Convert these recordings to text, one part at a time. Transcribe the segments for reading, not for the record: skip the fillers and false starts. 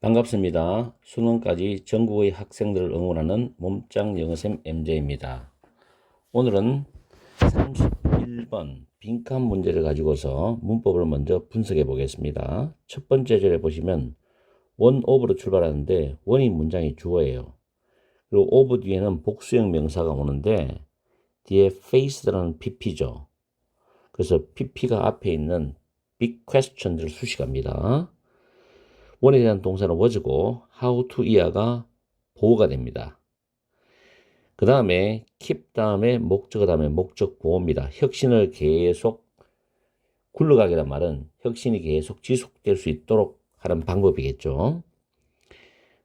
반갑습니다. 수능까지 전국의 학생들을 응원하는 몸짱 영어쌤 MJ입니다. 오늘은 31번 빈칸 문제를 가지고서 문법을 먼저 분석해 보겠습니다. 첫 번째 절에 보시면 원 오브로 출발하는데 원이 문장이 주어예요. 그리고 오브 뒤에는 복수형 명사가 오는데 뒤에 faced라는 pp죠. 그래서 pp가 앞에 있는 big question들을 수식합니다. 원에 대한 동사는 was고 how to 이하가 보호가 됩니다. 그 다음에 keep 다음에 목적어 다음에 목적 보호입니다. 혁신을 계속 굴러가게란 말은 혁신이 계속 지속될 수 있도록 하는 방법이겠죠.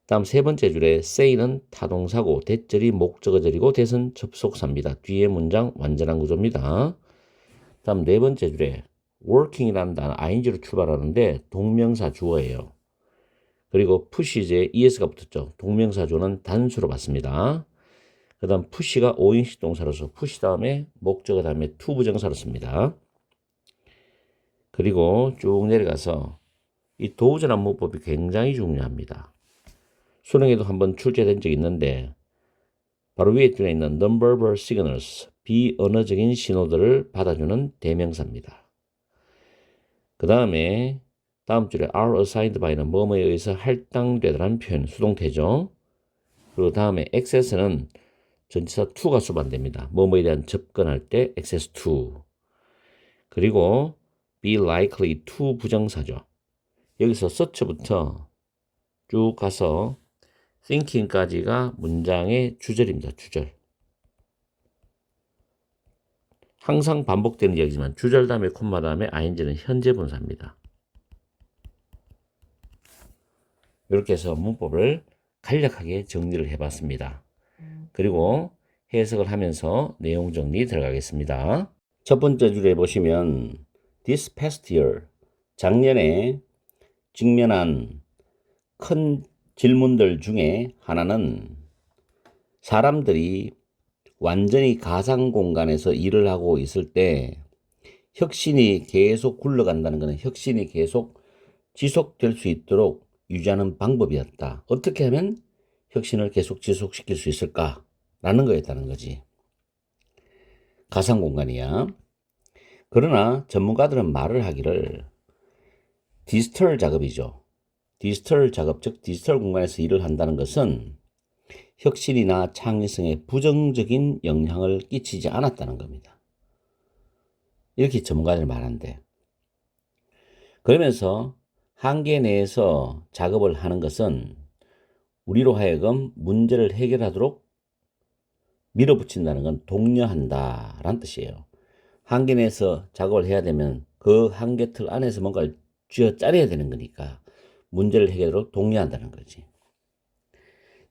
다음 세 번째 줄에 say는 타동사고 대절이 목적어절이고 대선 접속사입니다. 뒤에 문장 완전한 구조입니다. 다음 네 번째 줄에 working이라는 단어 ing로 출발하는데 동명사 주어예요. 그리고 push이제 es가 붙었죠. 동명사조는 단수로 받습니다. 그 다음 push가 5인식 동사로서 push 다음에 목적어 다음에 to 부정사로 씁니다. 그리고 쭉 내려가서 이 도우전환 문법이 굉장히 중요합니다. 수능에도 한번 출제된 적이 있는데 바로 위에 줄에 있는 nonverbal signals, 비언어적인 신호들을 받아주는 대명사입니다. 그 다음에 다음 줄에 are assigned by는 뭐뭐에 의해서 할당되다라는 표현, 수동태죠. 그리고 다음에 access는 전치사 to가 수반됩니다. 뭐뭐에 대한 접근할 때 access to. 그리고 be likely to 부정사죠. 여기서 search부터 쭉 가서 thinking까지가 문장의 주절입니다. 주절. 항상 반복되는 이야기지만 주절 다음에 콤마 다음에 ing는 현재 분사입니다. 이렇게 해서 문법을 간략하게 정리를 해봤습니다. 그리고 해석을 하면서 내용 정리 들어가겠습니다. 첫 번째 줄에 보시면 This past year, 작년에 직면한 큰 질문들 중에 하나는 사람들이 완전히 가상 공간에서 일을 하고 있을 때 혁신이 계속 굴러간다는 것은 혁신이 계속 지속될 수 있도록 유지하는 방법이었다. 어떻게 하면 혁신을 계속 지속시킬 수 있을까라는 거였다는 거지. 가상 공간이야. 그러나 전문가들은 말을 하기를 디지털 작업이죠. 디지털 작업, 즉 디지털 공간에서 일을 한다는 것은 혁신이나 창의성에 부정적인 영향을 끼치지 않았다는 겁니다. 이렇게 전문가들이 말한대. 그러면서 한계 내에서 작업을 하는 것은 우리로 하여금 문제를 해결하도록 밀어붙인다는 건 독려한다라는 뜻이에요. 한계 내에서 작업을 해야 되면 그 한계 틀 안에서 뭔가를 쥐어짜려야 되는 거니까 문제를 해결하도록 독려한다는 거지.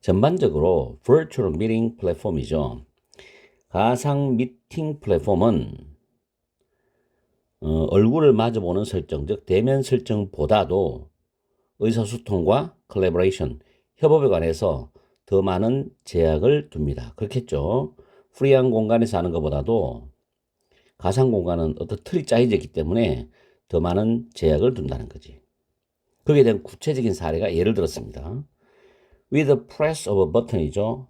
전반적으로 Virtual Meeting 플랫폼이죠. 가상 미팅 플랫폼은 얼굴을 마주보는 설정, 즉 대면 설정보다도 의사소통과 콜라보레이션, 협업에 관해서 더 많은 제약을 둡니다. 그렇겠죠. 프리한 공간에서 하는 것보다도 가상 공간은 어떤 틀이 짜여져 있기 때문에 더 많은 제약을 둔다는 거지. 거기에 대한 구체적인 사례가 예를 들었습니다. With the press of a button이죠.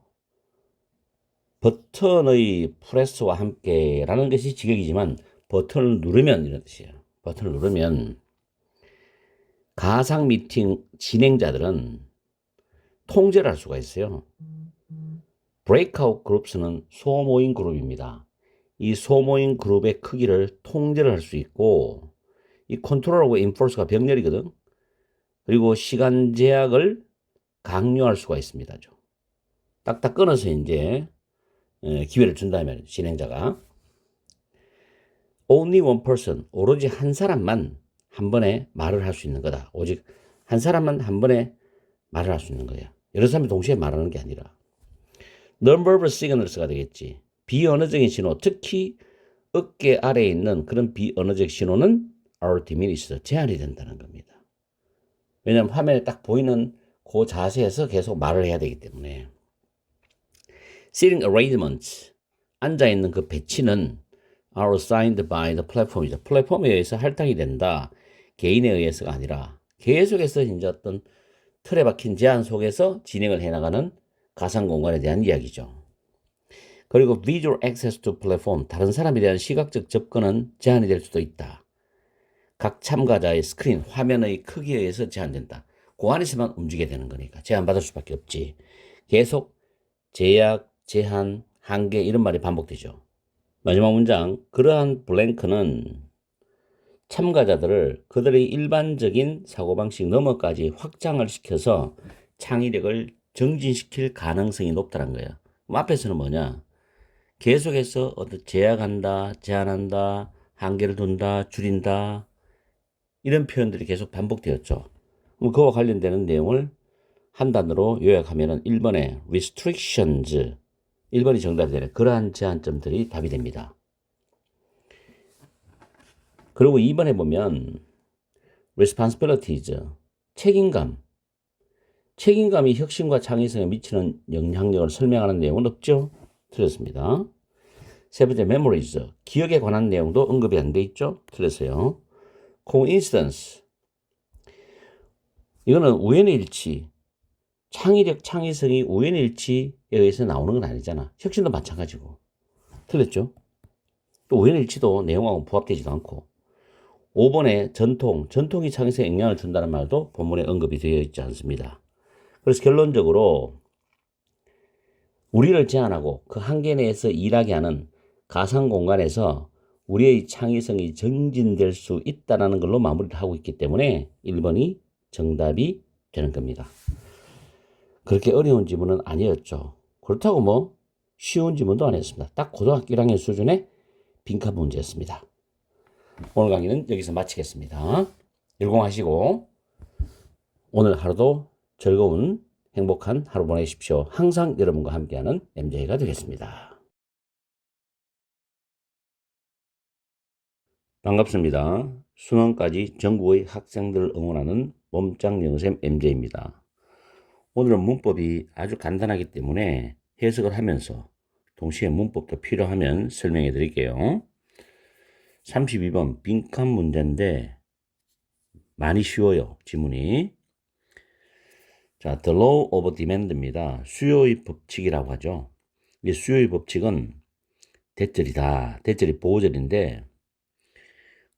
버튼의 프레스와 함께라는 것이 직역이지만 버튼을 누르면 이런 뜻이에요. 버튼을 누르면 가상 미팅 진행자들은 통제를 할 수가 있어요. 브레이크아웃 그룹스는 소모임 그룹입니다. 이 소모임 그룹의 크기를 통제를 할 수 있고 이 컨트롤하고 인포스가 병렬이거든. 그리고 시간 제약을 강요할 수가 있습니다. 딱딱 끊어서 이제 기회를 준다면 진행자가 only one person, 오로지 한 사람만 한 번에 말을 할 수 있는 거다. 오직 한 사람만 한 번에 말을 할 수 있는 거야. 여러 사람이 동시에 말하는 게 아니라 nonverbal signals가 되겠지. 비언어적인 신호, 특히 어깨 아래에 있는 그런 비언어적 신호는 are diminished, 제한이 된다는 겁니다. 왜냐하면 화면에 딱 보이는 그 자세에서 계속 말을 해야 되기 때문에. Sitting arrangements, 앉아있는 그 배치는 are assigned by the platform이죠. 플랫폼에 의해서 할당이 된다. 개인에 의해서가 아니라 계속해서 이제 어떤 틀에 박힌 제한 속에서 진행을 해나가는 가상 공간에 대한 이야기죠. 그리고 visual access to platform, 다른 사람에 대한 시각적 접근은 제한이 될 수도 있다. 각 참가자의 스크린, 화면의 크기에 의해서 제한된다. 그 안에서만 움직이게 되는 거니까 제한받을 수밖에 없지. 계속 제약, 제한, 한계 이런 말이 반복되죠. 마지막 문장, 그러한 블랭크는 참가자들을 그들의 일반적인 사고방식 너머까지 확장을 시켜서 창의력을 정진시킬 가능성이 높다는 거예요. 그럼 앞에서는 뭐냐? 계속해서 제약한다, 제한한다, 한계를 둔다, 줄인다 이런 표현들이 계속 반복되었죠. 그럼 그와 관련되는 내용을 한 단어로 요약하면은 1번에 restrictions, 1번이 정답이 되는 그러한 제한점들이 답이 됩니다. 그리고 2번에 보면 responsibilities, 책임감. 책임감이 혁신과 창의성에 미치는 영향력을 설명하는 내용은 없죠? 틀렸습니다. 세 번째 memories, 기억에 관한 내용도 언급이 안 돼 있죠? 틀렸어요. coincidence, 이거는 우연의 일치, 창의력, 창의성이 우연의 일치에 의해서 나오는 건 아니잖아. 혁신도 마찬가지고. 틀렸죠? 또 우연의 일치도 내용하고 부합되지도 않고. 5번에 전통이 창의성에 영향을 준다는 말도 본문에 언급이 되어 있지 않습니다. 그래서 결론적으로 우리를 제한하고 그 한계 내에서 일하게 하는 가상 공간에서 우리의 창의성이 정진될 수 있다는 걸로 마무리를 하고 있기 때문에 1번이 정답이 되는 겁니다. 그렇게 어려운 지문은 아니었죠. 그렇다고 뭐 쉬운 지문도 아니었습니다. 딱 고등학교 1학년 수준의 빈칸 문제였습니다. 오늘 강의는 여기서 마치겠습니다. 열공하시고 오늘 하루도 즐거운 행복한 하루 보내십시오. 항상 여러분과 함께하는 MJ가 되겠습니다. 반갑습니다. 수능까지 전국의 학생들을 응원하는 몸짱 영어쌤 MJ입니다. 오늘은 문법이 아주 간단하기 때문에 해석을 하면서 동시에 문법도 필요하면 설명해 드릴게요. 32번 빈칸 문제인데 많이 쉬워요. 지문이. 자, the law of demand입니다. 수요의 법칙이라고 하죠. 이 수요의 법칙은 대절이다. 대절이 보호절인데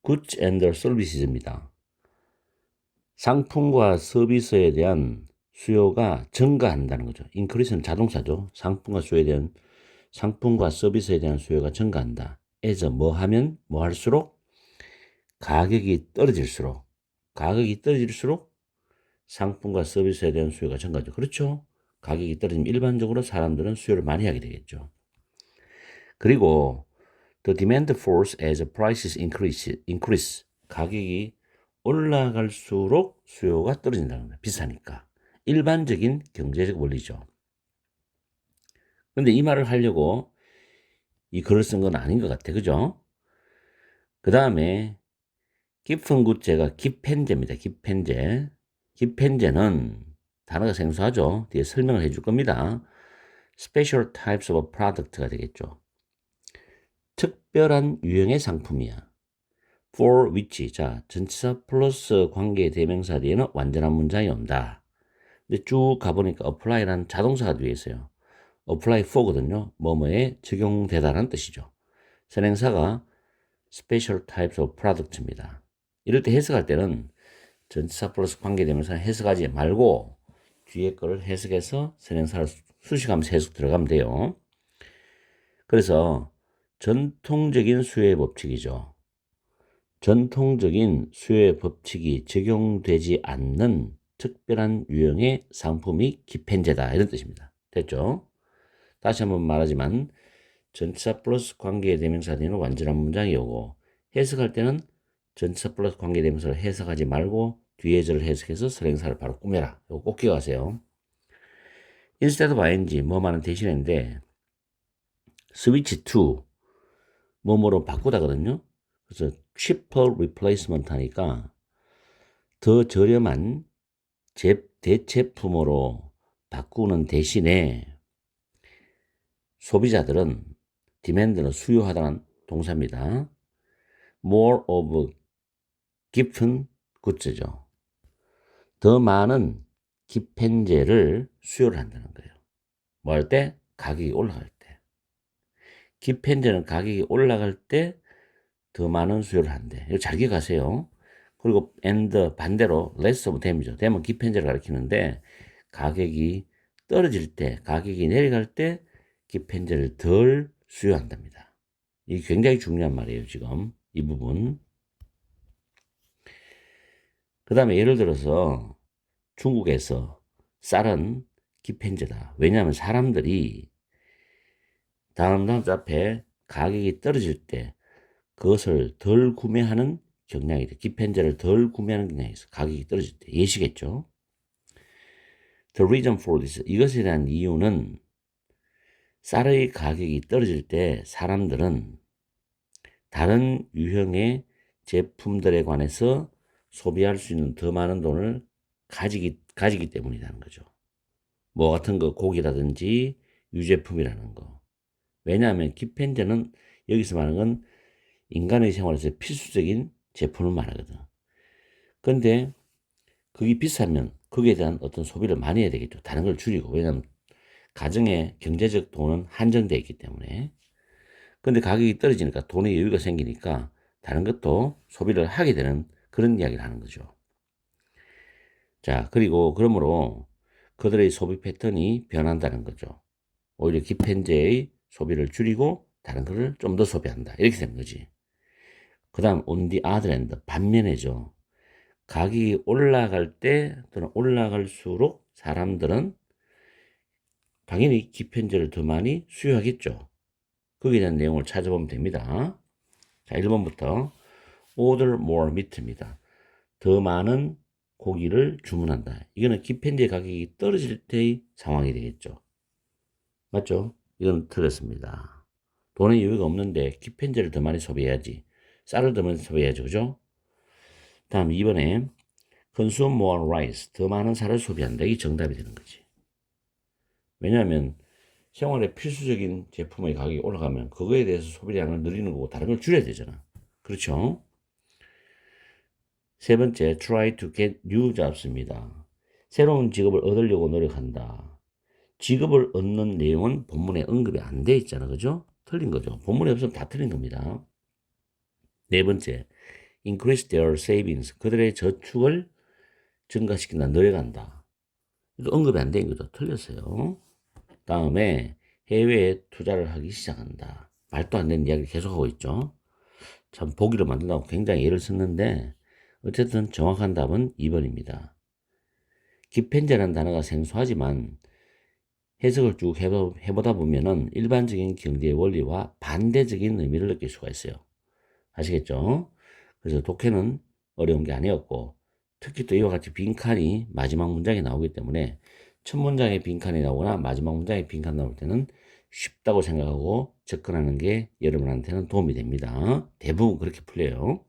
goods and services입니다. 상품과 서비스에 대한 수요가 증가한다는 거죠. increase는 자동사죠. 상품과 서비스에 대한 수요가 증가한다. as 뭐 하면 뭐 할수록 가격이 떨어질수록 상품과 서비스에 대한 수요가 증가하죠. 그렇죠? 가격이 떨어지면 일반적으로 사람들은 수요를 많이 하게 되겠죠. 그리고 the demand falls as prices increase. 가격이 올라갈수록 수요가 떨어진다는 거예요. 비싸니까. 일반적인 경제적 원리죠. 근데 이 말을 하려고 이 글을 쓴 건 아닌 것 같아. 그죠? 그 다음에 깊은 구체가 기펜제입니다. 기펜제는 단어가 생소하죠. 뒤에 설명을 해줄 겁니다. Special types of product가 되겠죠. 특별한 유형의 상품이야. For which, 자, 전치사 플러스 관계 대명사 뒤에는 완전한 문장이 온다. 근데 쭉 가보니까 apply라는 자동사가 뒤에 있어요. apply for거든요. 뭐뭐에 적용되다라는 뜻이죠. 선행사가 special types of product입니다. 이럴 때 해석할 때는 전치사 플러스 관계대명사 해석하지 말고 뒤에 거를 해석해서 선행사를 수식하면서 해석 들어가면 돼요. 그래서 전통적인 수요의 법칙이죠. 전통적인 수요의 법칙이 적용되지 않는 특별한 유형의 상품이 기펜제다 이런 뜻입니다. 됐죠? 다시 한번 말하지만 전치사 플러스 관계대명사 뒤에는 완전한 문장이 오고 해석할 때는 전치사 플러스 관계대명사를 해석하지 말고 뒤에 절을 해석해서 선행사를 바로 꾸며라. 이거 꼭 기억하세요. instead of ing 뭐만은 대신인데 switch to 뭐뭐로 바꾸다거든요. 그래서 cheaper replacement 하니까 더 저렴한 대체품으로 바꾸는 대신에 소비자들은 demand는 수요하다는 동사입니다. more of 깊은 구체죠. 더 많은 기펜제를 수요를 한다는 거예요. 뭐 할 때? 가격이 올라갈 때. 기펜제는 가격이 올라갈 때 더 많은 수요를 한대. 이거 잘 기억하세요. 그리고 and 반대로 less of damage죠. 되면 기펜제를 가리키는데 가격이 떨어질 때, 가격이 내려갈 때 기펜제를 덜 수요한답니다. 이게 굉장히 중요한 말이에요, 지금. 이 부분. 그 다음에 예를 들어서 중국에서 쌀은 기펜제다. 왜냐하면 사람들이 다음 앞에 가격이 떨어질 때 그것을 덜 구매하는 경향이 돼. 기펜제를 덜 구매하는 경향이 있어. 가격이 떨어질 때. 예시겠죠? The reason for this. 이것에 대한 이유는 쌀의 가격이 떨어질 때 사람들은 다른 유형의 제품들에 관해서 소비할 수 있는 더 많은 돈을 가지기 때문이라는 거죠. 뭐 같은 거 고기라든지 유제품이라는 거. 왜냐하면 기펜제는 여기서 말하는 건 인간의 생활에서 필수적인 제품을 말하거든. 근데 그게 비싸면 거기에 대한 어떤 소비를 많이 해야 되겠죠. 다른 걸 줄이고. 왜냐하면 가정의 경제적 돈은 한정되어 있기 때문에. 근데 가격이 떨어지니까 돈의 여유가 생기니까 다른 것도 소비를 하게 되는 그런 이야기를 하는 거죠. 자, 그리고 그러므로 그들의 소비 패턴이 변한다는 거죠. 오히려 기펜제의 소비를 줄이고 다른 것을 좀 더 소비한다. 이렇게 되는 거지. 그 다음 on the other hand, 반면에죠. 가격이 올라갈 때 또는 올라갈수록 사람들은 당연히 기편제를 더 많이 수요하겠죠. 거기에 대한 내용을 찾아보면 됩니다. 자, 1번부터 order more meat입니다. 더 많은 고기를 주문한다. 이거는 기편제 가격이 떨어질 때의 상황이 되겠죠. 맞죠? 이건 틀렸습니다. 돈의 여유가 없는데 기편제를 더 많이 소비해야지. 쌀을 더 많이 소비해야죠. 그죠? 다음 2번에 consume more rice. 더 많은 쌀을 소비한다. 이게 정답이 되는 거지. 왜냐하면 생활에 필수적인 제품의 가격이 올라가면 그거에 대해서 소비량을 늘리는 거고 다른 걸 줄여야 되잖아. 그렇죠? 세 번째, try to get new jobs입니다. 새로운 직업을 얻으려고 노력한다. 직업을 얻는 내용은 본문에 언급이 안 돼 있잖아. 그죠? 틀린 거죠. 본문에 없으면 다 틀린 겁니다. 네 번째, increase their savings. 그들의 저축을 증가시킨다. 노력한다. 이거 언급이 안 된 거죠. 틀렸어요. 다음에 해외에 투자를 하기 시작한다. 말도 안 되는 이야기를 계속하고 있죠. 참 보기를 만든다고 굉장히 애를 썼는데 어쨌든 정확한 답은 2번입니다. 기펜제라는 단어가 생소하지만 해석을 쭉 해보다 보면은 일반적인 경제 원리와 반대적인 의미를 느낄 수가 있어요. 아시겠죠? 그래서 독해는 어려운 게 아니었고 특히 또 이와 같이 빈칸이 마지막 문장에 나오기 때문에 첫 문장에 빈칸이 나오거나 마지막 문장에 빈칸 나올 때는 쉽다고 생각하고 접근하는 게 여러분한테는 도움이 됩니다. 대부분 그렇게 풀려요.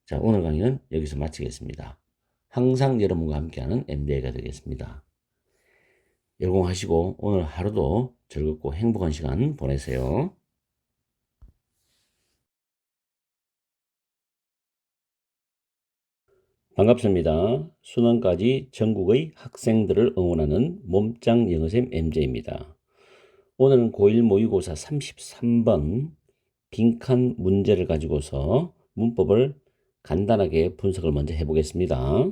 자, 오늘 강의는 여기서 마치겠습니다. 항상 여러분과 함께하는 MBA가 되겠습니다. 열공하시고 오늘 하루도 즐겁고 행복한 시간 보내세요. 반갑습니다. 수능까지 전국의 학생들을 응원하는 몸짱 영어쌤 MJ입니다. 오늘은 고1 모의고사 33번 빈칸 문제를 가지고서 문법을 간단하게 분석을 먼저 해보겠습니다.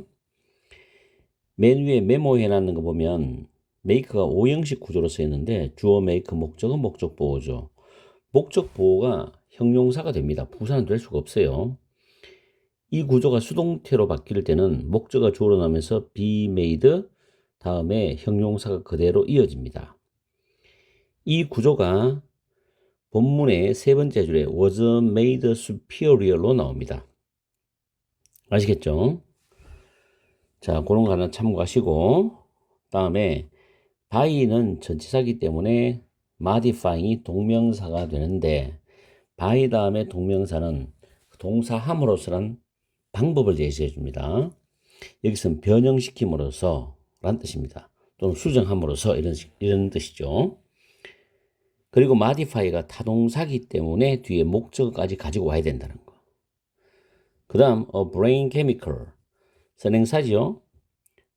맨 위에 메모해 놨는 거 보면 make가 5형식 구조로 쓰여 있는데 주어 make, 목적은 목적 보호죠. 목적 보호가 형용사가 됩니다. 부사는 될 수가 없어요. 이 구조가 수동태로 바뀔 때는 목적어가 주어로 나오면서 be made 다음에 형용사가 그대로 이어집니다. 이 구조가 본문의 세 번째 줄에 was made superior로 나옵니다. 아시겠죠? 자, 그런 거 하나 참고하시고 다음에 by는 전치사이기 때문에 modifying이 동명사가 되는데 by 다음에 동명사는 동사함으로써란 방법을 제시해 줍니다. 여기서는 변형시킴으로써 라는 뜻입니다. 또는 수정함으로써 이런 뜻이죠. 그리고 modify가 타동사기 때문에 뒤에 목적어까지 가지고 와야 된다는 거. 그 다음 brain chemical 선행사죠.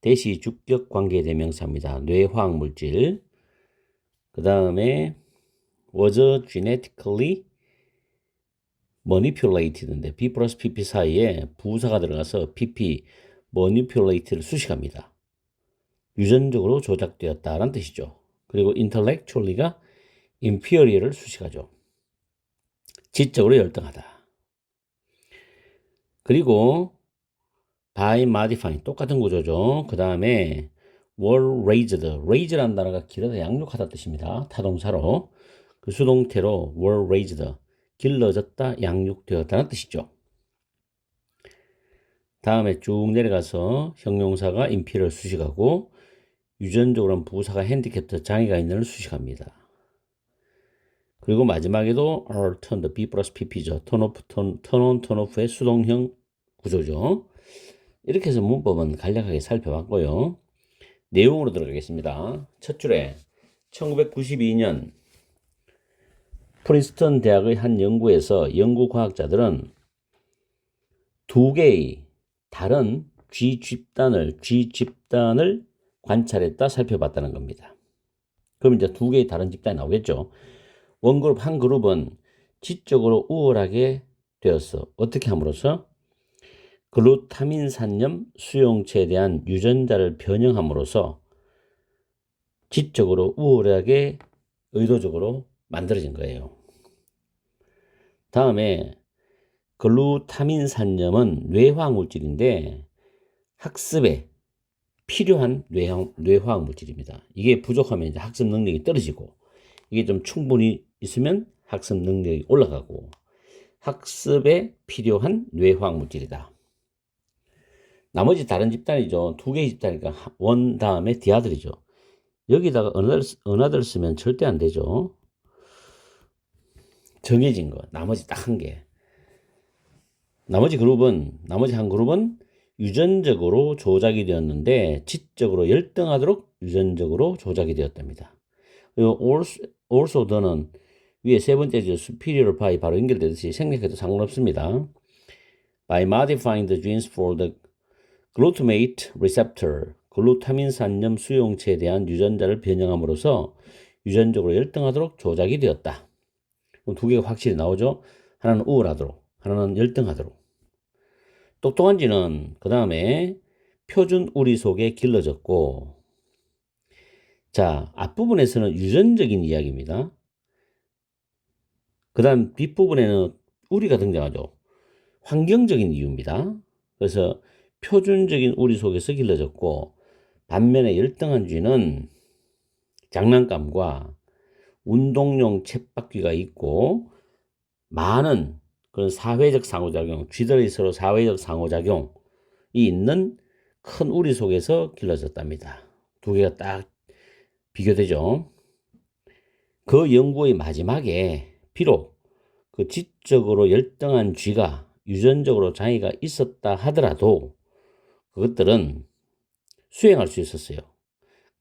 대시 주격 관계 대명사입니다. 뇌화학물질. 그 다음에 was genetically manipulated인데 B 플러스 PP 사이에 부사가 들어가서 PP manipulated를 수식합니다. 유전적으로 조작되었다라는 뜻이죠. 그리고 intellectually가 inferior를 수식하죠. 지적으로 열등하다. 그리고 by modifying 똑같은 구조죠. 그 다음에 were raised, raise라는 단어가 길어서 양육하다 뜻입니다. 타동사로 그 수동태로 were raised, 길러졌다, 양육되었다는 뜻이죠. 다음에 쭉 내려가서 형용사가 inferior 수식하고 유전적으로는 부사가 핸디캡트 장애가 있는을 수식합니다. 그리고 마지막에도 are turned B 플러스 PP죠. turn on, turn off의 수동형 구조죠. 이렇게 해서 문법은 간략하게 살펴봤고요. 내용으로 들어가겠습니다. 첫 줄에 1992년 프린스턴 대학의 한 연구에서 연구 과학자들은 두 개의 다른 G 집단을 관찰했다, 살펴봤다는 겁니다. 그럼 이제 두 개의 다른 집단이 나오겠죠. 원그룹, 한 그룹은 지적으로 우월하게 되었어. 어떻게 함으로써? 글루타민산염 수용체에 대한 유전자를 변형함으로써 지적으로 우월하게 의도적으로 만들어진 거예요. 다음에 글루타민산염은 뇌화학물질인데 학습에 필요한 뇌화학물질입니다. 이게 부족하면 이제 학습 능력이 떨어지고 이게 좀 충분히 있으면 학습 능력이 올라가고 학습에 필요한 뇌화학물질이다. 나머지 다른 집단이죠. 두 개의 집단이니까 원 다음에 디아들이죠. 여기다가 은하들 쓰면 절대 안 되죠. 정해진 거. 나머지 딱 한 개. 나머지 한 그룹은 유전적으로 조작이 되었는데 지적으로 열등하도록 유전적으로 조작이 되었답니다. 그리고 also 더는 위에 세 번째 superior by 바로 연결되듯이 생략해도 상관없습니다. By modifying the genes for the glutamate receptor, 글루타민산염 수용체에 대한 유전자를 변형함으로써 유전적으로 열등하도록 조작이 되었다. 그럼 두 개가 확실히 나오죠. 하나는 우월하도록, 하나는 열등하도록. 똑똑한지는 그 다음에 표준 우리 속에 길러졌고, 자, 앞부분에서는 유전적인 이야기입니다. 그 다음 뒷부분에는 우리가 등장하죠. 환경적인 이유입니다. 그래서 표준적인 우리 속에서 길러졌고, 반면에 열등한 쥐는 장난감과 운동용 쳇바퀴가 있고 많은 그런 사회적 상호작용, 쥐들이 서로 사회적 상호작용이 있는 큰 우리 속에서 길러졌답니다. 두 개가 딱 비교되죠. 그 연구의 마지막에 비록 그 지적으로 열등한 쥐가 유전적으로 장애가 있었다 하더라도 그것들은 수행할 수 있었어요.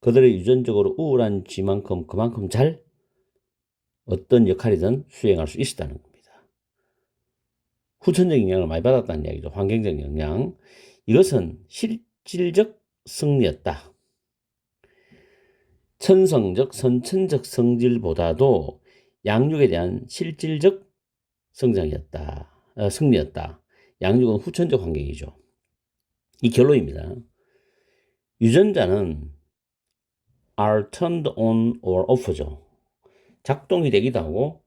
그들의 유전적으로 우월한 쥐만큼 그만큼 잘 어떤 역할이든 수행할 수 있었다는 겁니다. 후천적인 영향을 많이 받았다는 이야기죠. 환경적 영향. 이것은 실질적 승리였다. 천성적, 선천적 성질보다도 양육에 대한 실질적 승리였다. 양육은 후천적 환경이죠. 이 결론입니다. 유전자는 are turned on or off죠. 작동이 되기도 하고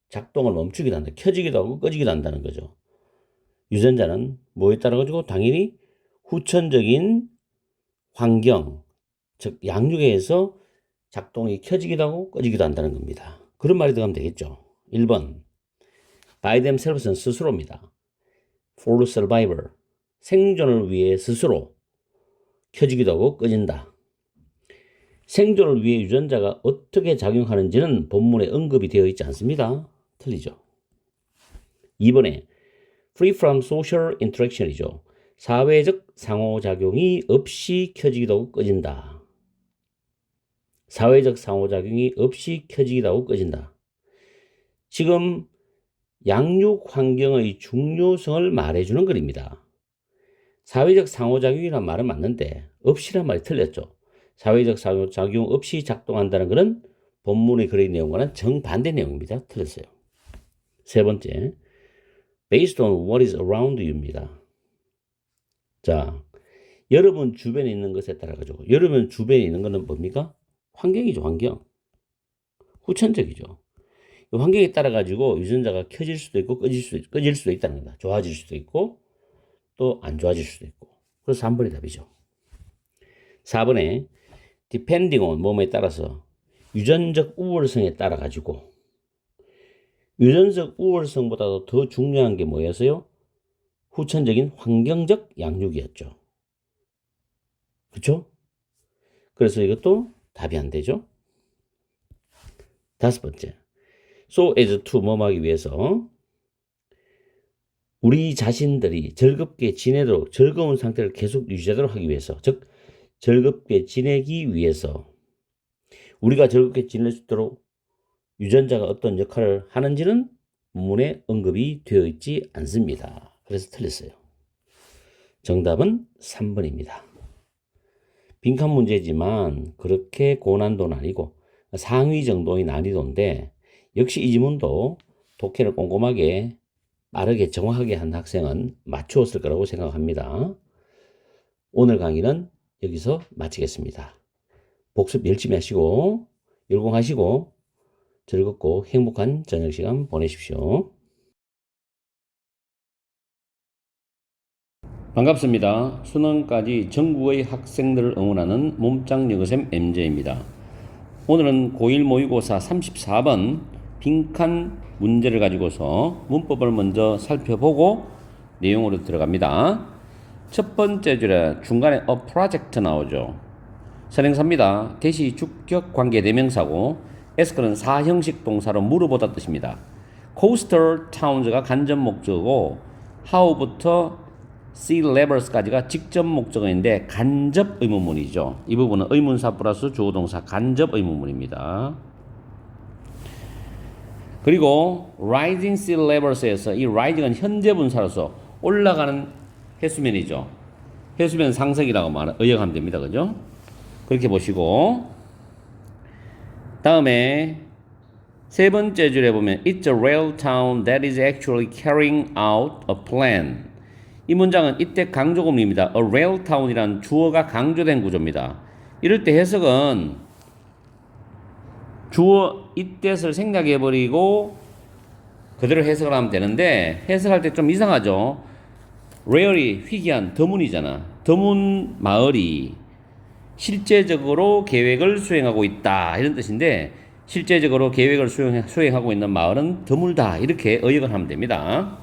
작동을 멈추기도 한다. 켜지기도 하고 꺼지기도 한다는 거죠. 유전자는 뭐에 따라 가지고 당연히 후천적인 환경, 즉 양육에 의해서 작동이 켜지기도 하고 꺼지기도 한다는 겁니다. 그런 말이 들어가면 되겠죠. 1번 by themselves는 스스로입니다. for survival, 생존을 위해 스스로 켜지기도 하고 꺼진다. 생존을 위해 유전자가 어떻게 작용하는지는 본문에 언급이 되어 있지 않습니다. 틀리죠. 2번에 free from social interaction이죠. 사회적 상호작용이 없이 켜지기도 하고 꺼진다. 사회적 상호작용이 없이 켜지기도 하고 꺼진다. 지금 양육 환경의 중요성을 말해주는 글입니다. 사회적 상호작용이란 말은 맞는데 없이란 말이 틀렸죠. 사회적 상호작용 없이 작동한다는 것은 본문의 글의 내용과는 정반대 내용입니다. 틀렸어요. 세 번째, based on what is around you입니다. 자, 여러분 주변에 있는 것에 따라 가지고 여러분 주변에 있는 것은 뭡니까? 환경이죠, 환경. 후천적이죠. 환경에 따라 가지고 유전자가 켜질 수도 있고 꺼질 수도 있다는 겁니다. 좋아질 수도 있고 또 안 좋아질 수도 있고. 그래서 3번이 답이죠. 4번에 depending on 뭐뭐에 따라서 유전적 우월성에 따라 가지고 유전적 우월성보다도 더 중요한 게 뭐였어요? 후천적인 환경적 양육이었죠. 그렇죠? 그래서 이것도 답이 안 되죠. 5번째, so as to 뭐뭐 하기 위해서 우리 자신들이 즐겁게 지내도록 즐거운 상태를 계속 유지하도록 하기 위해서, 즉 즐겁게 지내기 위해서 우리가 즐겁게 지낼 수 있도록 유전자가 어떤 역할을 하는지는 문문에 언급이 되어 있지 않습니다. 그래서 틀렸어요. 정답은 3번입니다. 빈칸 문제지만 그렇게 고난도는 아니고 상위 정도의 난이도인데 역시 이 지문도 독해를 꼼꼼하게 빠르게 정확하게 한 학생은 맞추었을 거라고 생각합니다. 오늘 강의는 여기서 마치겠습니다. 복습 열심히 하시고 열공하시고 즐겁고 행복한 저녁 시간 보내십시오. 반갑습니다. 수능까지 전국의 학생들을 응원하는 몸짱 영어쌤 MJ입니다. 오늘은 고1 모의고사 34번 빈칸 문제를 가지고서 문법을 먼저 살펴보고 내용으로 들어갑니다. 첫 번째 줄에 중간에 a project 나오죠. 선행사입니다. 대시 주격 관계 대명사고 ask는 사형식 동사로 물어보다 뜻입니다. coastal towns가 간접 목적어고 how부터 sea levels까지가 직접 목적어인데 간접 의문문이죠. 이 부분은 의문사 플러스 주어동사 간접 의문문입니다. 그리고 rising sea levels에서 이 rising은 현재 분사로서 올라가는 해수면이죠. 해수면 상승이라고 의역하면 됩니다. 그죠? 그렇게 보시고 다음에 세 번째 줄에 보면 It's a rail town that is actually carrying out a plan. 이 문장은 이때 강조구문입니다. A rail town이란 주어가 강조된 구조입니다. 이럴 때 해석은 주어 이때를 생략해버리고 그대로 해석을 하면 되는데 해석할 때 좀 이상하죠. rail이 희귀한 더문이잖아. 더문 마을이 실제적으로 계획을 수행하고 있다 이런 뜻인데 실제적으로 계획을 수행하고 있는 마을은 드물다 이렇게 의역을 하면 됩니다.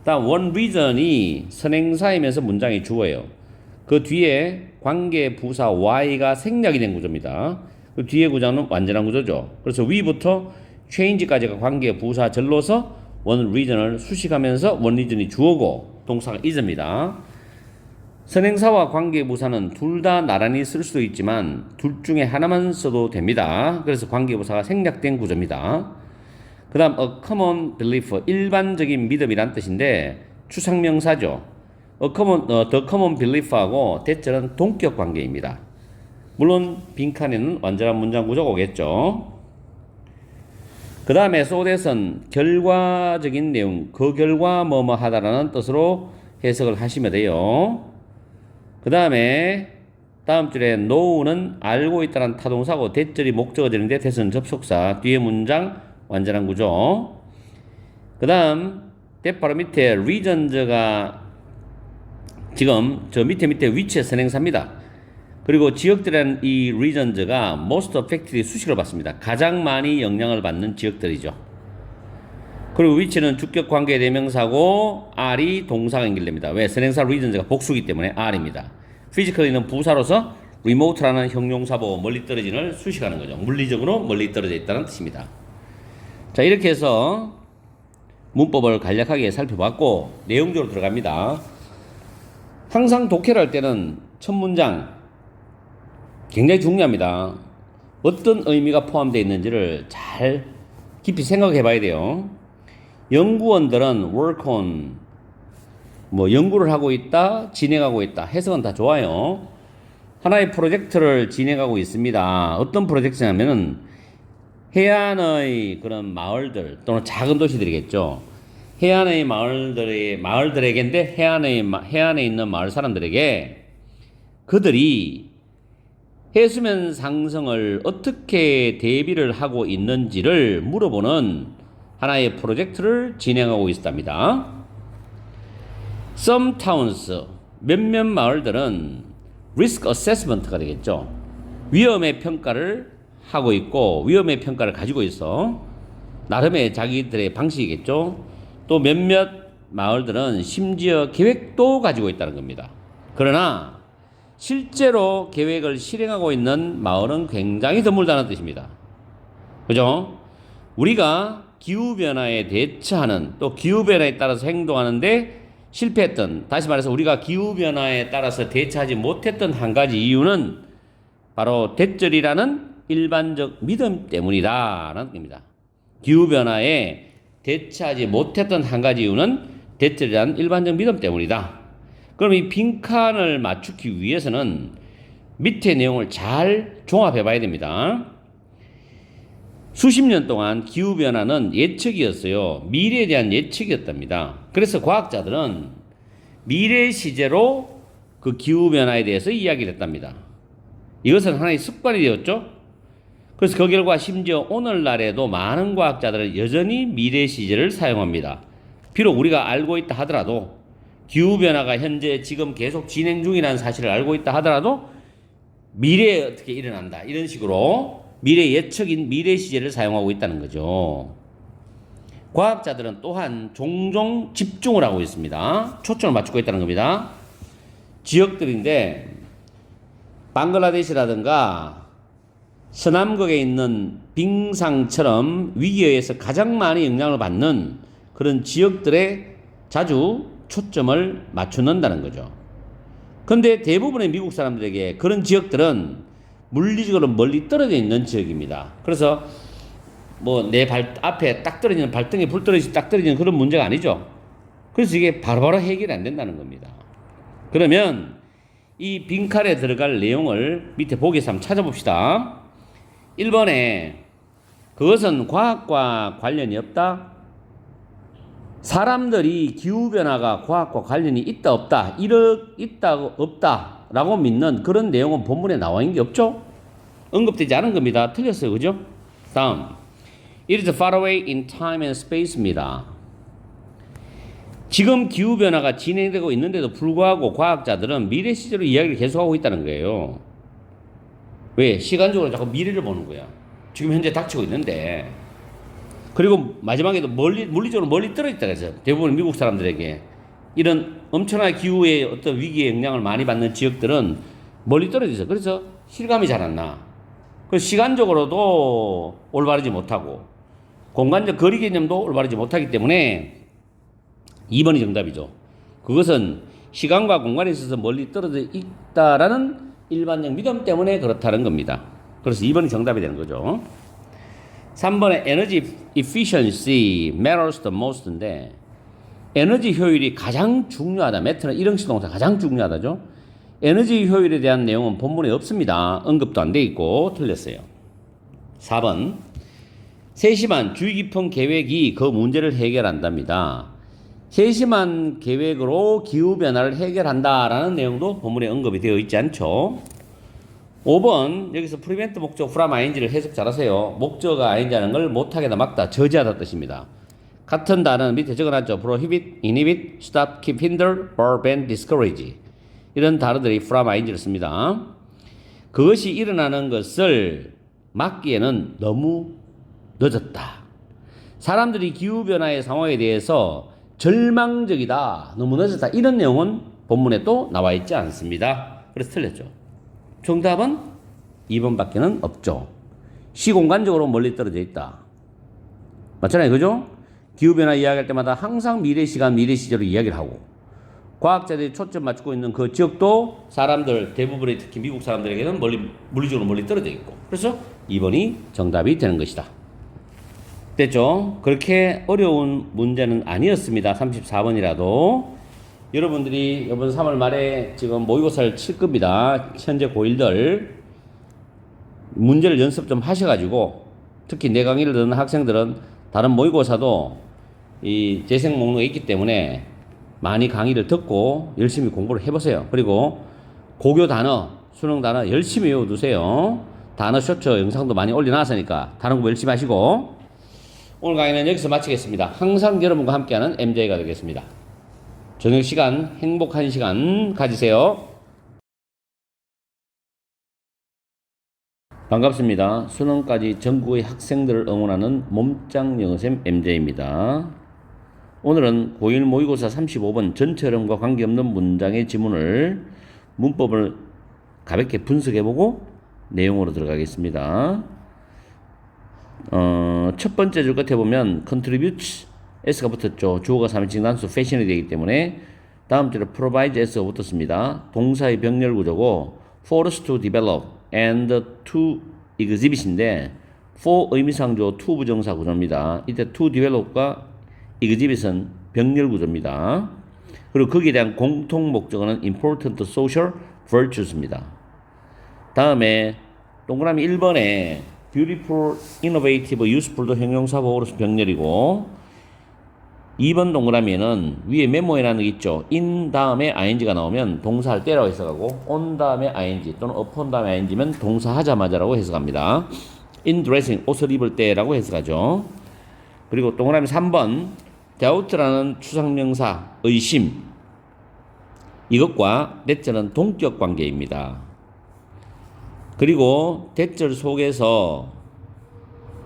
다음 one reason이 선행사이면서 문장이 주어예요. 그 뒤에 관계 부사 y가 생략이 된 구조입니다. 그 뒤에 구조는 완전한 구조죠. 그래서 위부터 change까지가 관계 부사 절로서 one reason을 수식하면서 one reason이 주어고 동사가 is입니다. 선행사와 관계부사는 둘 다 나란히 쓸 수도 있지만 둘 중에 하나만 써도 됩니다. 그래서 관계부사가 생략된 구조입니다. 그 다음 a common belief, 일반적인 믿음이란 뜻인데 추상명사죠. the common belief하고 대절은 동격 관계입니다. 물론 빈칸에는 완전한 문장 구조가 오겠죠. 그 다음에 so that은 결과적인 내용, 그 결과 뭐뭐 하다라는 뜻으로 해석을 하시면 돼요. 그 다음에 다음 줄에 know는 알고 있다는 타동사고 대절이 목적어 되는데 대선 접속사 뒤에 문장 완전한 구조. 그 다음 바로 밑에 reasons가 지금 저 밑에 위치의 선행사입니다. 그리고 지역들이라는 이 reasons가 most affected 수식을 받습니다. 가장 많이 영향을 받는 지역들이죠. 그리고 위치는 주격 관계 대명사고 R이 동사가 연결됩니다. 왜? 선행사 reasons가 복수기 때문에 R입니다. physically는 부사로서 remote라는 형용사보고 멀리 떨어진을 수식하는 거죠. 물리적으로 멀리 떨어져 있다는 뜻입니다. 자, 이렇게 해서 문법을 간략하게 살펴봤고 내용적으로 들어갑니다. 항상 독해를 할 때는 첫 문장 굉장히 중요합니다. 어떤 의미가 포함되어 있는지를 잘 깊이 생각해 봐야 돼요. 연구원들은 work on 뭐 연구를 하고 있다, 진행하고 있다. 해석은 다 좋아요. 하나의 프로젝트를 진행하고 있습니다. 어떤 프로젝트냐면은 해안의 그런 마을들 또는 작은 도시들이겠죠. 해안의 마을들에게인데 해안에 있는 마을 사람들에게 그들이 해수면 상승을 어떻게 대비를 하고 있는지를 물어보는 하나의 프로젝트를 진행하고 있답니다. Some towns, 몇몇 마을들은 risk assessment가 되겠죠. 위험의 평가를 하고 있고 위험의 평가를 가지고 있어. 나름의 자기들의 방식이겠죠. 또 몇몇 마을들은 심지어 계획도 가지고 있다는 겁니다. 그러나 실제로 계획을 실행하고 있는 마을은 굉장히 드물다는 뜻입니다. 그죠? 우리가 기후변화에 대처하는 또 기후변화에 따라서 행동하는데 실패했던, 다시 말해서 우리가 기후변화에 따라서 대처하지 못했던 한 가지 이유는 바로 대절이라는 일반적 믿음 때문이다라는 겁니다. 기후변화에 대처하지 못했던 한 가지 이유는 대절이라는 일반적 믿음 때문이다. 그럼 이 빈칸을 맞추기 위해서는 밑에 내용을 잘 종합해 봐야 됩니다. 수십 년 동안 기후변화는 예측이었어요. 미래에 대한 예측이었답니다. 그래서 과학자들은 미래 시제로 그 기후변화에 대해서 이야기를 했답니다. 이것은 하나의 습관이 되었죠. 그래서 그 결과 심지어 오늘날에도 많은 과학자들은 여전히 미래 시제를 사용합니다. 비록 우리가 알고 있다 하더라도 기후변화가 현재 지금 계속 진행 중이라는 사실을 알고 있다 하더라도 미래에 어떻게 일어난다 이런 식으로 미래 예측인 미래 시제를 사용하고 있다는 거죠. 과학자들은 또한 종종 집중을 하고 있습니다. 초점을 맞추고 있다는 겁니다. 지역들인데 방글라데시라든가 서남극에 있는 빙상처럼 위기에 의해서 가장 많이 영향을 받는 그런 지역들에 자주 초점을 맞추는다는 거죠. 그런데 대부분의 미국 사람들에게 그런 지역들은 물리적으로 멀리 떨어져 있는 지역입니다. 그래서 뭐 내 발 앞에 딱 떨어지는 발등에 불 떨어지지 딱 떨어지는 그런 문제가 아니죠. 그래서 이게 바로바로 해결이 안 된다는 겁니다. 그러면 이 빈칸에 들어갈 내용을 밑에 보기에서 한번 찾아봅시다. 1번에 그것은 과학과 관련이 없다. 사람들이 기후변화가 과학과 관련이 있다 없다 있다 없다 라고 믿는 그런 내용은 본문에 나와 있는 게 없죠. 언급되지 않은 겁니다. 틀렸어요. 그죠? 다음 It is far away in time and space입니다. 지금 기후변화가 진행되고 있는데도 불구하고 과학자들은 미래 시제로 이야기를 계속하고 있다는 거예요. 왜? 시간적으로 자꾸 미래를 보는 거야. 지금 현재 닥치고 있는데. 그리고 마지막에도 물리적으로 멀리 떨어졌다 그랬어요. 대부분 미국 사람들에게. 이런 엄청난 기후의 어떤 위기에 영향을 많이 받는 지역들은 멀리 떨어져 있어요. 그래서 실감이 잘 안 나. 그래서 시간적으로도 올바르지 못하고, 공간적 거리 개념도 올바르지 못하기 때문에 2번이 정답이죠. 그것은 시간과 공간에 있어서 멀리 떨어져 있다라는 일반적 믿음 때문에 그렇다는 겁니다. 그래서 2번이 정답이 되는 거죠. 3번에 energy efficiency matters the most인데 에너지 효율이 가장 중요하다. matter는 일형식 동사 가장 중요하다죠. 에너지 효율에 대한 내용은 본문에 없습니다. 언급도 안 돼 있고 틀렸어요. 4번 세심한 주의 깊은 계획이 그 문제를 해결한답니다. 세심한 계획으로 기후변화를 해결한다라는 내용도 본문에 언급이 되어 있지 않죠. 5번 여기서 prevent 목적 from ing를 해석 잘하세요. 목적어가 ing하는 걸 못하게다 막다 저지하다 뜻입니다. 같은 단어는 밑에 적어놨죠. prohibit, inhibit, stop, keep, hinder, or ban, discourage 이런 단어들이 from ing를 씁니다. 그것이 일어나는 것을 막기에는 너무 늦었다. 사람들이 기후변화의 상황에 대해서 절망적이다. 너무 늦었다. 이런 내용은 본문에 또 나와 있지 않습니다. 그래서 틀렸죠. 정답은 2번밖에는 없죠. 시공간적으로 멀리 떨어져 있다. 맞잖아요. 그죠? 기후변화 이야기할 때마다 항상 미래 시간, 미래 시제로 이야기를 하고 과학자들이 초점 맞추고 있는 그 지역도 사람들, 대부분의 특히 미국 사람들에게는 물리적으로 멀리 떨어져 있고 그래서 2번이 정답이 되는 것이다. 됐죠? 그렇게 어려운 문제는 아니었습니다. 34번이라도 여러분들이 이번 3월 말에 지금 모의고사를 칠 겁니다. 현재 고1들 문제를 연습 좀 하셔가지고, 특히 내 강의를 듣는 학생들은 다른 모의고사도 이 재생 목록에 있기 때문에 많이 강의를 듣고 열심히 공부를 해보세요. 그리고 고교 단어, 수능 단어 열심히 외워두세요. 단어 쇼츠 영상도 많이 올려놨으니까 단어 공부 열심히 하시고, 오늘 강의는 여기서 마치겠습니다. 항상 여러분과 함께하는 MJ가 되겠습니다. 저녁 시간 행복한 시간 가지세요. 반갑습니다. 수능까지 전국의 학생들을 응원하는 몸짱 영어쌤 MJ입니다. 오늘은 고1 모의고사 35번 전체 흐름과 관계없는 문장의 지문을 문법을 가볍게 분석해보고 내용으로 들어가겠습니다. 첫 번째 줄 끝에 보면 contributes S가 붙었죠. 주어가 3인칭 단수 fashion이 되기 때문에 다음 줄에 provides S가 붙었습니다. 동사의 병렬 구조고 force to develop and to exhibit인데 for 의미상조 to 부정사 구조입니다. 이때 to develop과 exhibit은 병렬 구조입니다. 그리고 거기에 대한 공통 목적어는 important social virtues입니다. 다음에 동그라미 1번에 beautiful, innovative, useful도 형용사 보호로서 병렬이고, 2번 동그라미에는 위에 메모해라는 게 있죠. in 다음에 ing가 나오면 동사할 때라고 해석하고, on 다음에 ing 또는 upon 다음에 ing면 동사 하자마자라고 해석합니다. in dressing, 옷을 입을 때라고 해석하죠. 그리고 동그라미 3번 doubt라는 추상명사 의심, 이것과 대절은 동격 관계입니다. 그리고 대절 속에서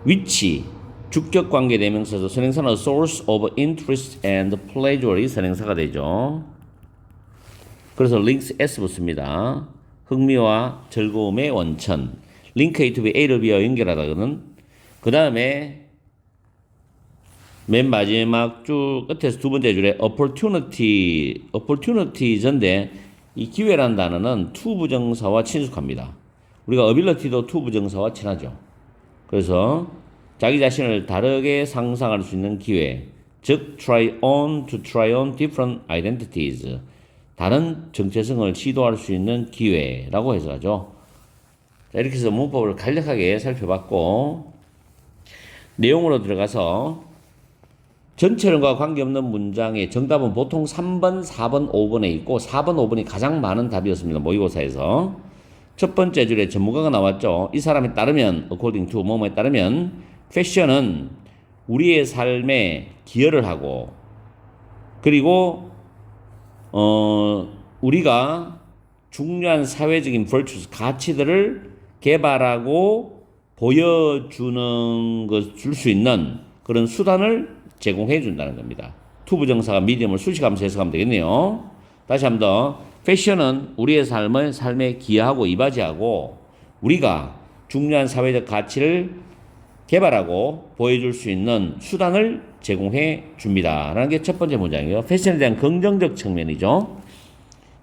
위치, 주격 관계 대명사에서 선행사는 source of interest and pleasure이 선행사가 되죠. 그래서 links S 붙습니다. 흥미와 즐거움의 원천. link A to B, A를 B와 연결하다거든. 그 다음에 맨 마지막 쭉 끝에서 두 번째 줄에 opportunity전데 이 기회라는 단어는 to 부정사와 친숙합니다. 우리가 ability도 to 부정사와 친하죠. 그래서 자기 자신을 다르게 상상할 수 있는 기회, 즉 to try on different identities, 다른 정체성을 시도할 수 있는 기회라고 해석하죠. 자, 이렇게 해서 문법을 간략하게 살펴봤고, 내용으로 들어가서 전체론과 관계없는 문장의 정답은 보통 3번, 4번, 5번에 있고 4번, 5번이 가장 많은 답이었습니다. 모의고사에서. 첫 번째 줄에 전문가가 나왔죠. 이 사람에 따르면 according to 뭐뭐에 따르면 패션은 우리의 삶에 기여를 하고, 그리고 우리가 중요한 사회적인 virtues, 가치들을 개발하고 보여주는 것, 줄 수 있는 그런 수단을 제공해 준다는 겁니다. to 부정사가 medium을 수식하면서 해석하면 되겠네요. 다시 한 번 더. 패션은 우리의 삶에 기여하고 이바지하고 우리가 중요한 사회적 가치를 개발하고 보여줄 수 있는 수단을 제공해 줍니다. 라는 게 첫 번째 문장이에요. 패션에 대한 긍정적 측면이죠.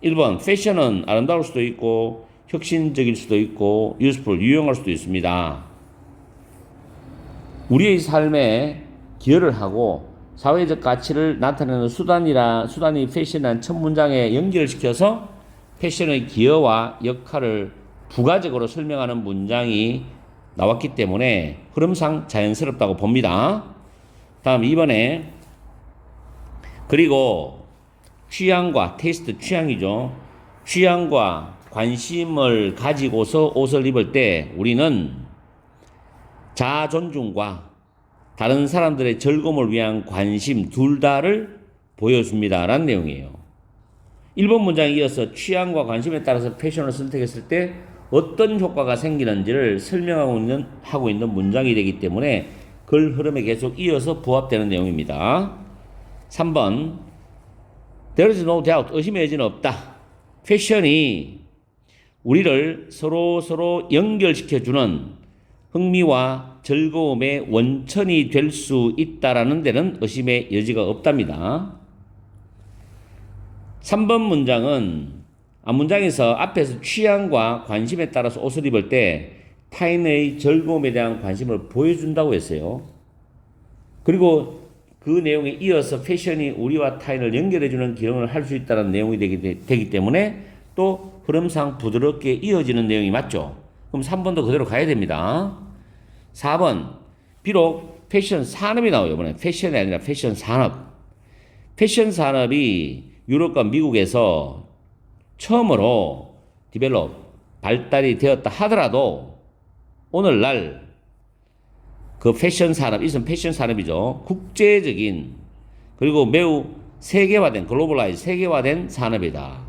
1번, 패션은 아름다울 수도 있고 혁신적일 수도 있고 useful, 유용할 수도 있습니다. 우리의 삶에 기여를 하고 사회적 가치를 나타내는 수단이 패션이라는 첫 문장에 연결시켜서 패션의 기여와 역할을 부가적으로 설명하는 문장이 나왔기 때문에 흐름상 자연스럽다고 봅니다. 다음 2번에 그리고 취향과 테이스트, 취향이죠. 취향과 관심을 가지고서 옷을 입을 때 우리는 자아 존중과 다른 사람들의 즐거움을 위한 관심 둘 다를 보여줍니다. 라는 내용이에요. 1번 문장에 이어서 취향과 관심에 따라서 패션을 선택했을 때 어떤 효과가 생기는지를 설명하고 있는 문장이 되기 때문에 글 흐름에 계속 이어서 부합되는 내용입니다. 3번 There is no doubt, 의심의 여지는 없다. 패션이 우리를 서로 연결시켜주는 흥미와 즐거움의 원천이 될 수 있다라는 데는 의심의 여지가 없답니다. 3번 문장에서 앞에서 취향과 관심에 따라서 옷을 입을 때 타인의 즐거움에 대한 관심을 보여준다고 했어요. 그리고 그 내용에 이어서 패션이 우리와 타인을 연결해주는 기능을 할 수 있다는 내용이 되기 때문에 또 흐름상 부드럽게 이어지는 내용이 맞죠. 그럼 3번도 그대로 가야 됩니다. 4번 비록 패션 산업이 나와요. 이번에 패션이 아니라 패션 산업. 패션 산업이 유럽과 미국에서 처음으로 발달이 되었다 하더라도 오늘날 그 패션 산업, 이것은 패션 산업이죠. 국제적인 그리고 매우 세계화된 세계화된 산업이다.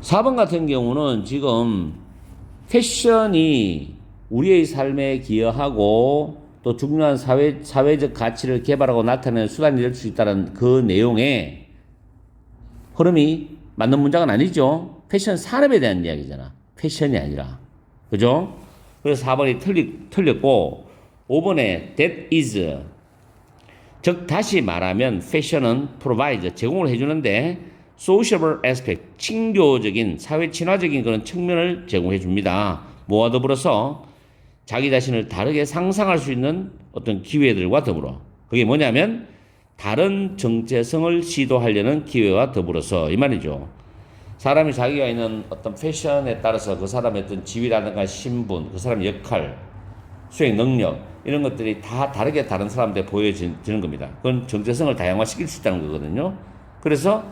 4번 같은 경우는 지금 패션이 우리의 삶에 기여하고 또 중요한 사회적 가치를 개발하고 나타내는 수단이 될 수 있다는 그 내용의 흐름이 맞는 문장은 아니죠. 패션 산업에 대한 이야기잖아. 패션이 아니라. 그죠? 그래서 4번이 틀렸고 5번에 that is 즉 다시 말하면 패션은 provide 제공을 해주는데 sociable aspect 친교적인 사회 친화적인 그런 측면을 제공해 줍니다. 뭐와 더불어서 자기 자신을 다르게 상상할 수 있는 어떤 기회들과 더불어 그게 뭐냐면 다른 정체성을 시도하려는 기회와 더불어서 이 말이죠. 사람이 자기가 있는 어떤 패션에 따라서 그 사람의 어떤 지위라든가 신분, 그 사람의 역할, 수행 능력 이런 것들이 다 다르게 다른 사람한테 보여지는 겁니다. 그건 정체성을 다양화시킬 수 있다는 거거든요. 그래서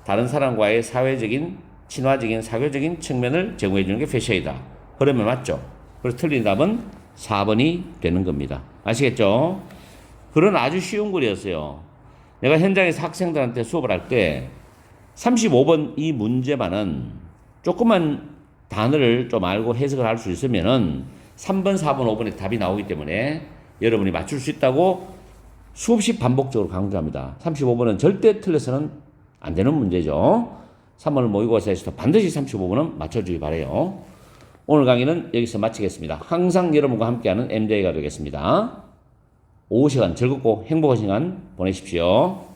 다른 사람과의 사회적인, 친화적인, 사교적인 측면을 제공해 주는 게 패션이다. 그러면 맞죠? 그래서 틀린 답은 4번이 되는 겁니다. 아시겠죠? 그런 아주 쉬운 글이었어요. 내가 현장에서 학생들한테 수업을 할 때 35번 이 문제만은 조금만 단어를 좀 알고 해석을 할 수 있으면은 3번, 4번, 5번에 답이 나오기 때문에 여러분이 맞출 수 있다고 수없이 반복적으로 강조합니다. 35번은 절대 틀려서는 안 되는 문제죠. 3번을 모의고사에서도 반드시 35번은 맞춰주기 바라요. 오늘 강의는 여기서 마치겠습니다. 항상 여러분과 함께하는 MJ가 되겠습니다. 오후 시간 즐겁고 행복한 시간 보내십시오.